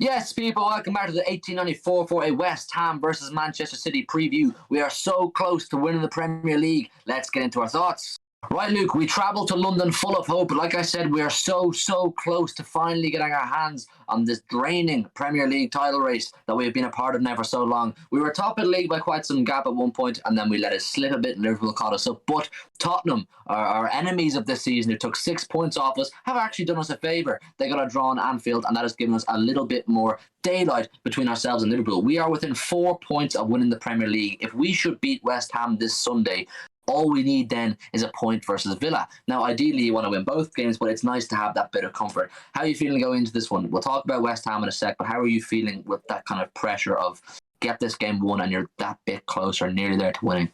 Yes, people, welcome back to the 1894 for a West Ham versus Manchester City preview. We are so close to winning the Premier League. Let's get into our thoughts. Right, Luke, we travelled to London full of hope. Like I said, we are so close to finally getting our hands on this draining Premier League title race that we have been a part of now for so long. We were top of the league by quite some gap at one point, and then we let it slip a bit, and Liverpool caught us up. But Tottenham, our enemies of this season, who took 6 points off us, have actually done us a favour. They got a draw on Anfield, and that has given us a little bit more daylight between ourselves and Liverpool. We are within 4 points of winning the Premier League. If we should beat West Ham this Sunday, all we need then is a point versus Villa. Now, ideally, you want to win both games, but it's nice to have that bit of comfort. How are you feeling going into this one? We'll talk about West Ham in a sec, but how are you feeling with that kind of pressure of get this game won and you're that bit closer, nearly there to winning?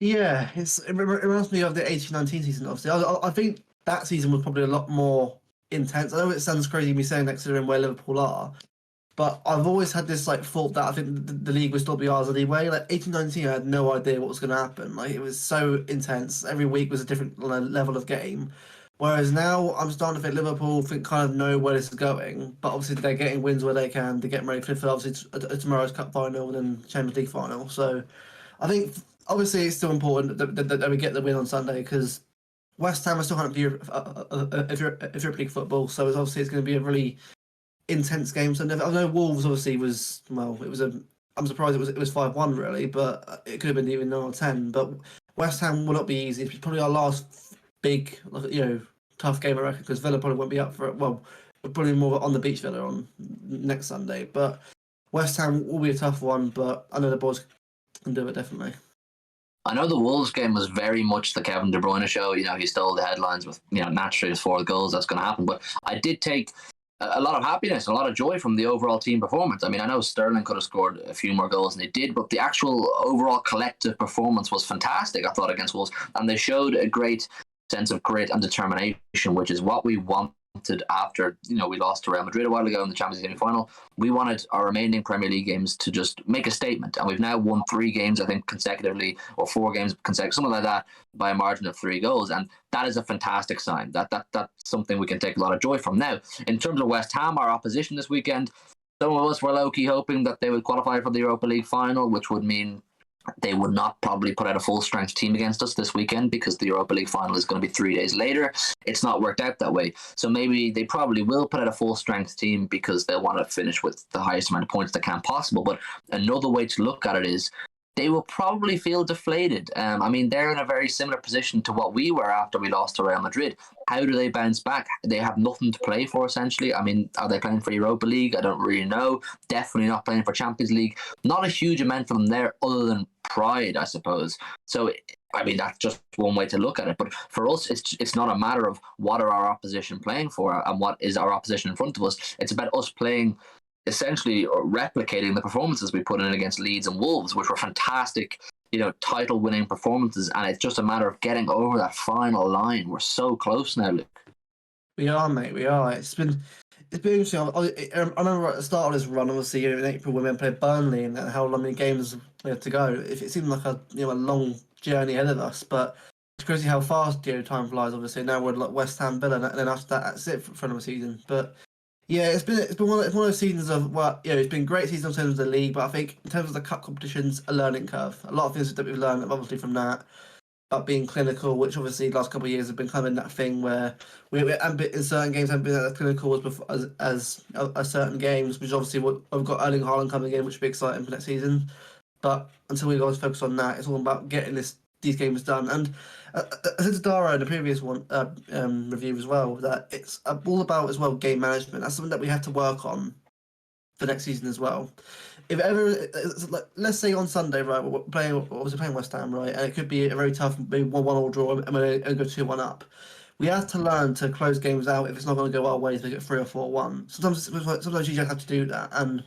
Yeah, it reminds me of the 18-19 season, obviously. I think that season was probably a lot more intense. I know it sounds crazy me saying that considering where Liverpool are, but I've always had this thought that I think the league would still be ours anyway. 18-19, I had no idea what was going to happen. It was so intense. Every week was a different level of game. Whereas now I'm starting to think Liverpool kind of know where this is going. But obviously they're getting wins where they can. They're getting ready for obviously tomorrow's cup final and then Champions League final. So I think obviously it's still important that we get the win on Sunday because West Ham are still going to be Europe League football. So it's going to be a really intense game. So I know Wolves obviously I'm surprised it was 5-1 really, but it could have been even 9-10. But West Ham will not be easy. It's probably our last big, tough game I reckon, because Villa probably won't be up for it. Well, we're probably more on the beach Villa on next Sunday. But West Ham will be a tough one, but I know the boys can do it definitely. I know the Wolves game was very much the Kevin De Bruyne show. He stole the headlines with, naturally his 4 goals. That's going to happen. But I did take a lot of happiness and a lot of joy from the overall team performance. I mean, I know Sterling could have scored a few more goals than he did, but the actual overall collective performance was fantastic, I thought, against Wolves. And they showed a great sense of grit and determination, which is what we wanted after we lost to Real Madrid a while ago in the Champions League final. We wanted our remaining Premier League games to just make a statement, and we've now won 3 games, I think, consecutively, or 4 games consecutively, something like that, by a margin of 3 goals, and that is a fantastic sign. That's something we can take a lot of joy from. Now, in terms of West Ham, our opposition this weekend, some of us were low-key hoping that they would qualify for the Europa League final, which would mean they would not probably put out a full-strength team against us this weekend because the Europa League final is going to be 3 days later. It's not worked out that way. So maybe they probably will put out a full-strength team because they'll want to finish with the highest amount of points they can possible. But another way to look at it is they will probably feel deflated. I mean, they're in a very similar position to what we were after we lost to Real Madrid. How do they bounce back? They have nothing to play for, essentially. I mean, are they playing for Europa League? I don't really know. Definitely not playing for Champions League. Not a huge amount for them there other than pride, I suppose. So, I mean, that's just one way to look at it. But for us, it's not a matter of what are our opposition playing for and what is our opposition in front of us. It's about us playing, essentially replicating the performances we put in against Leeds and Wolves, which were fantastic, title-winning performances, and it's just a matter of getting over that final line. We're so close now, Luke. We are, mate. We are. It's been interesting. I remember at the start of this run, obviously, in April when we played Burnley and how many games we had to go. It seemed like a long journey ahead of us, but it's crazy how fast time flies. Obviously, now we're like West Ham, Villa, and then after that, that's it for another season. But yeah, it's been one of those seasons of it's been great seasons in terms of the league, but I think in terms of the cup competitions, a learning curve. A lot of things that we've learned, obviously, from that, about being clinical, which obviously the last couple of years have been kind of in that thing where we in certain games haven't been as clinical as certain games, which obviously we've got Erling Haaland coming in, which will be exciting for next season. But until we guys focus on that, it's all about getting these games done. And I said to Dara in the previous one review as well that it's all about as well game management. That's something that we have to work on for next season as well. If ever, let's say on Sunday, right, we're playing West Ham, right, and it could be a very tough, maybe 1-1 draw, and we're going to go 2-1 up. We have to learn to close games out if it's not going to go our way to get 3 or 4-1. Sometimes you just have to do that, and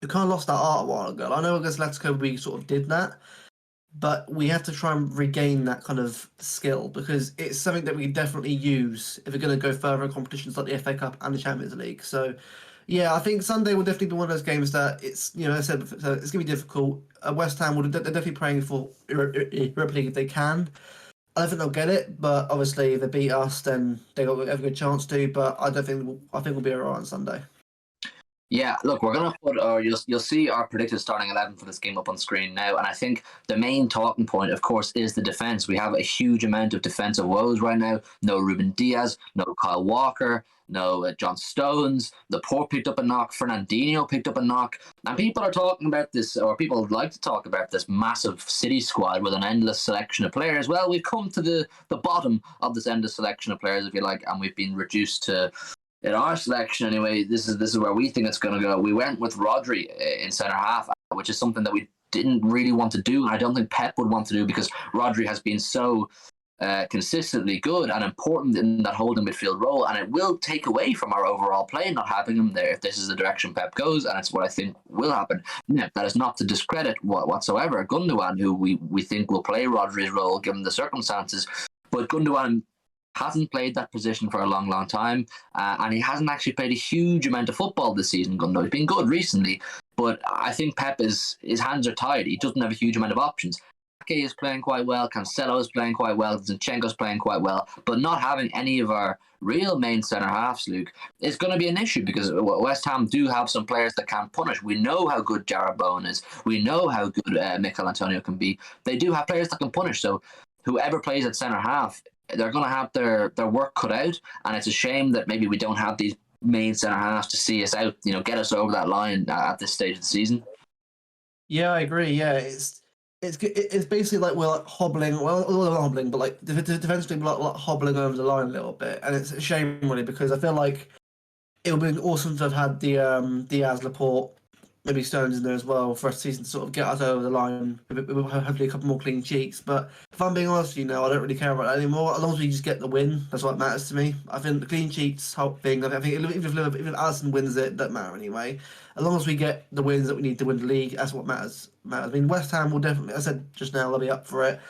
we kind of lost that art a while ago. I know against Atletico we sort of did that, but we have to try and regain that kind of skill because it's something that we definitely use if we're going to go further in competitions like the FA Cup and the Champions League. So, yeah, I think Sunday will definitely be one of those games that it's, as I said, so it's going to be difficult. West Ham they're definitely praying for Europa League if they can. I don't think they'll get it, but obviously if they beat us, then they have a good chance to. But I think we'll be alright on Sunday. Yeah, look, we're gonna put our you'll see our predicted starting 11 for this game up on screen now, and I think the main talking point, of course, is the defense. We have a huge amount of defensive woes right now. No Ruben Diaz, no Kyle Walker, no John Stones. The poor picked up a knock. Fernandinho picked up a knock, and people are talking about this, or people like to talk about this massive City squad with an endless selection of players. Well, we've come to the bottom of this endless selection of players, if you like, and we've been reduced to in our selection anyway. This is where we think it's going to go. We went with Rodri in centre half, which is something that we didn't really want to do, and I don't think Pep would want to do because Rodri has been so consistently good and important in that holding midfield role, and it will take away from our overall play not having him there if this is the direction Pep goes, and it's what I think will happen. Yeah, that is not to discredit whatsoever Gundogan, who we think will play Rodri's role given the circumstances, but Gundogan hasn't played that position for a long, long time, and he hasn't actually played a huge amount of football this season. Gundo, he's been good recently, but I think Pep his hands are tied. He doesn't have a huge amount of options. Ake is playing quite well, Cancelo is playing quite well, Zinchenko's playing quite well, but not having any of our real main centre halves, Luke, is going to be an issue because West Ham do have some players that can punish. We know how good Jarrod Bowen is. We know how good Mikel Antonio can be. They do have players that can punish. So whoever plays at centre half, they're going to have their work cut out, and it's a shame that maybe we don't have these main centre halves to see us out, get us over that line at this stage of the season. Yeah, I agree. Yeah, it's basically like we're like hobbling. Well, not hobbling, but like defensively, we're like hobbling over the line a little bit, and it's a shame really because I feel like it would have been awesome to have had the Diaz, Laporte, maybe Stones in there as well for a season to sort of get us over the line. Hopefully a couple more clean sheets. But if I'm being honest with you now, I don't really care about that anymore. As long as we just get the win, that's what matters to me. I think the clean sheets help thing. I think even if Alisson wins it doesn't matter anyway. As long as we get the wins that we need to win the league, that's what matters. I mean, West Ham will definitely, I said just now, they'll be up for it.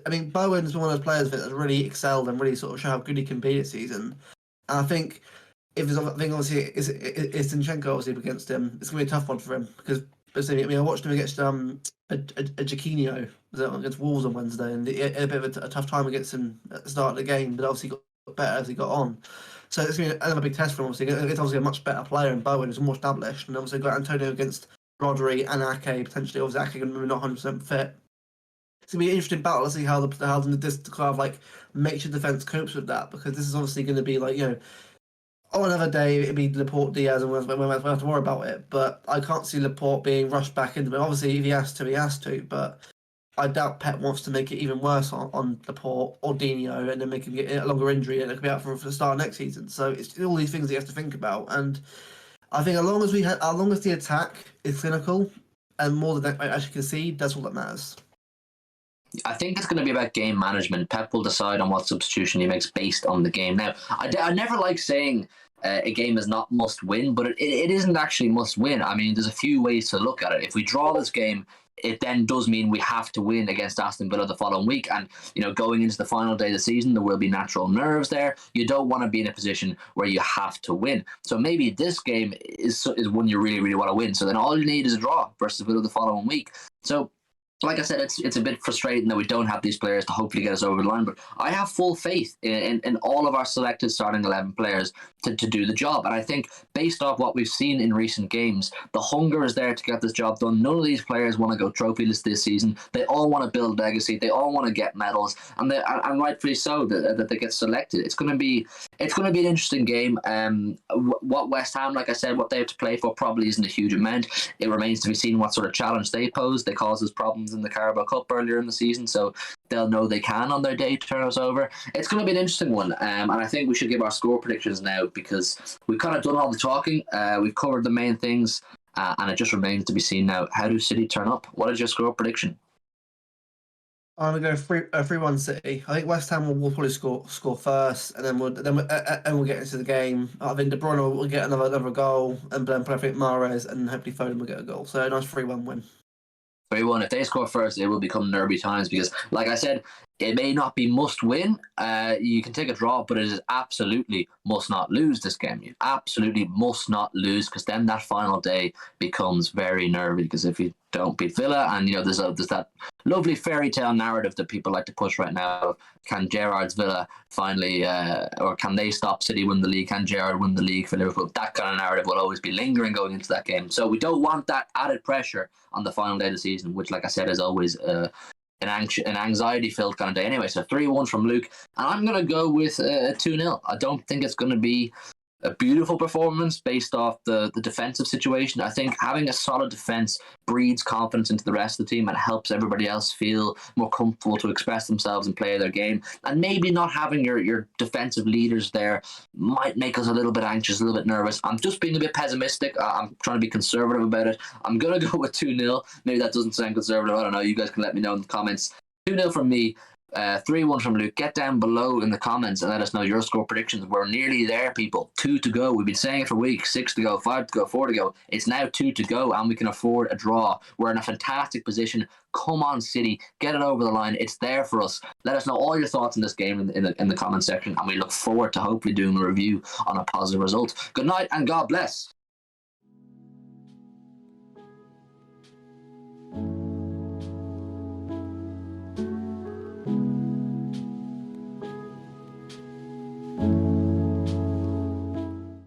I mean, Bowen's one of those players that has really excelled and really sort of show how good he can be this season. And I think if there's a thing, obviously, is Zinchenko obviously against him. It's gonna be a tough one for him because I mean, I watched him against a Jaquinho against Wolves on Wednesday, and he had a bit of a tough time against him at the start of the game, but obviously got better as he got on. So it's gonna be another big test for him. Obviously, it's obviously a much better player, and Bowen is more established, and obviously got Antonio against Rodri and Ake potentially. Obviously, Ake going to be not 100% fit. It's gonna be an interesting battle to see how this kind of like makeshift defense copes with that, because this is obviously going to be like on another day, it'd be Laporte, Diaz, and we'll have to worry about it. But I can't see Laporte being rushed back into it. Obviously, if he has to, he has to. But I doubt Pep wants to make it even worse on Laporte or Dino and then make him get a longer injury and it could be out for the start of next season. So it's all these things he has to think about. And I think as long as the attack is clinical and more than I actually concede, that's all that matters. I think it's going to be about game management. Pep will decide on what substitution he makes based on the game. Now, I never like saying a game is not must win, but it isn't actually must win. I mean, there's a few ways to look at it. If we draw this game, it then does mean we have to win against Aston Villa the following week. And, going into the final day of the season, there will be natural nerves there. You don't want to be in a position where you have to win. So maybe this game is one you really, really want to win. So then all you need is a draw versus Villa the following week. So, like I said, it's a bit frustrating that we don't have these players to hopefully get us over the line, but I have full faith in all of our selected starting 11 players to do the job. And I think based off what we've seen in recent games, the hunger is there to get this job done. None of these players want to go trophyless this season. They all want to build legacy. They all want to get medals, and rightfully so that they get selected. It's going to be an interesting game. What West Ham, like I said, what they have to play for probably isn't a huge amount. It remains to be seen what sort of challenge they pose. They caused us problems in the Carabao Cup earlier in the season, so they'll know they can on their day turn us over. It's going to be an interesting one, and I think we should give our score predictions now because we've kind of done all the talking. We've covered the main things, and it just remains to be seen now. How do City turn up? What is your score prediction? I'm gonna go 3-1 City. I think West Ham will probably score first, and then we'll get into the game. I think De Bruyne will get another goal, and then I think Mahrez and hopefully Foden will get a goal. So a nice 3-1 win. 3-1. If they score first, it will become nervy times because, like I said, it may not be must win. You can take a draw, but it is absolutely must not lose this game. You absolutely must not lose, because then that final day becomes very nervy. Because if you don't beat Villa, and there's that lovely fairy tale narrative that people like to push right now. Can Gerrard's Villa finally, or can they stop City win the league? Can Gerrard win the league for Liverpool? That kind of narrative will always be lingering going into that game. So we don't want that added pressure on the final day of the season, which, like I said, is always an anxiety-filled kind of day anyway. So 3-1 from Luke. And I'm going to go with 2-0. I don't think it's going to be a beautiful performance based off the defensive situation. I think having a solid defense breeds confidence into the rest of the team and helps everybody else feel more comfortable to express themselves and play their game. And maybe not having your defensive leaders there might make us a little bit anxious, a little bit nervous. I'm just being a bit pessimistic. I'm trying to be conservative about it. I'm going to go with 2-0. Maybe that doesn't sound conservative. I don't know. You guys can let me know in the comments. 2-0 from me. 3-1 from Luke. Get down below in the comments and let us know your score predictions. We're nearly there, people. 2 to go. We've been saying it for weeks. 6 to go, 5 to go, 4 to go. It's now 2 to go, and we can afford a draw. We're in a fantastic position. Come on, City. Get it over the line. It's there for us. Let us know all your thoughts on this game in the comment section, and we look forward to hopefully doing a review on a positive result. Good night, and God bless.